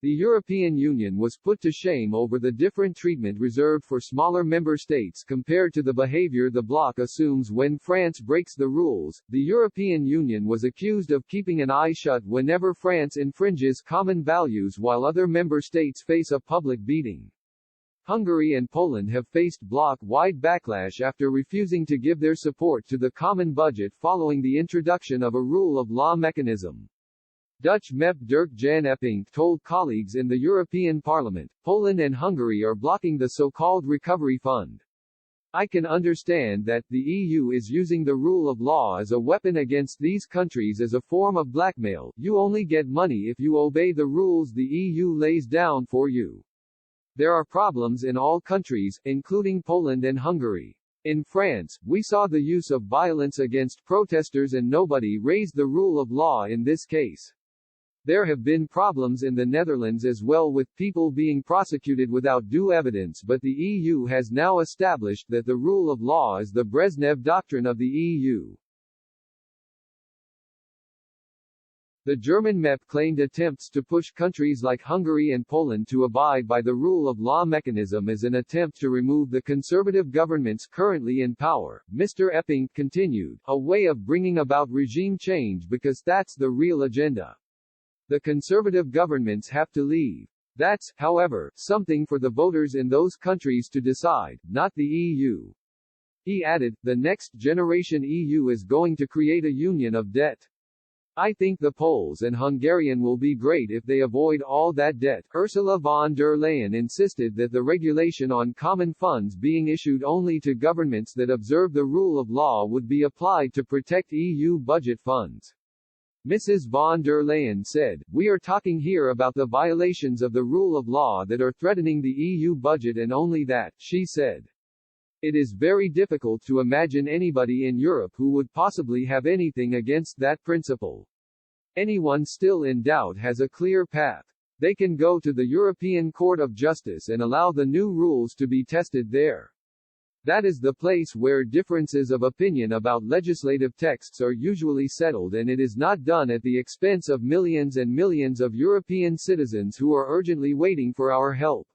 The European Union was put to shame over the different treatment reserved for smaller member states compared to the behavior the bloc assumes when France breaks the rules. The European Union was accused of keeping an eye shut whenever France infringes common values while other member states face a public beating. Hungary and Poland have faced bloc-wide backlash after refusing to give their support to the common budget following the introduction of a rule of law mechanism. Dutch MEP Dirk-Jan Epping told colleagues in the European Parliament, Poland and Hungary are blocking the so-called Recovery Fund. I can understand that the EU is using the rule of law as a weapon against these countries as a form of blackmail. You only get money if you obey the rules the EU lays down for you. There are problems in all countries, including Poland and Hungary. In France, we saw the use of violence against protesters and nobody raised the rule of law in this case. There have been problems in the Netherlands as well with people being prosecuted without due evidence, but the EU has now established that the rule of law is the Brezhnev doctrine of the EU. The German MEP claimed attempts to push countries like Hungary and Poland to abide by the rule of law mechanism as an attempt to remove the conservative governments currently in power. Mr. Epping continued, a way of bringing about regime change because that's the real agenda. The conservative governments have to leave. That's, however, something for the voters in those countries to decide, not the EU. He added, the next generation EU is going to create a union of debt. I think the Poles and Hungarian will be great if they avoid all that debt. Ursula von der Leyen insisted that the regulation on common funds being issued only to governments that observe the rule of law would be applied to protect EU budget funds. Mrs. von der Leyen said, we are talking here about the violations of the rule of law that are threatening the EU budget and only that, she said. It is very difficult to imagine anybody in Europe who would possibly have anything against that principle. Anyone still in doubt has a clear path. They can go to the European Court of Justice and allow the new rules to be tested there. That is the place where differences of opinion about legislative texts are usually settled, and it is not done at the expense of millions and millions of European citizens who are urgently waiting for our help.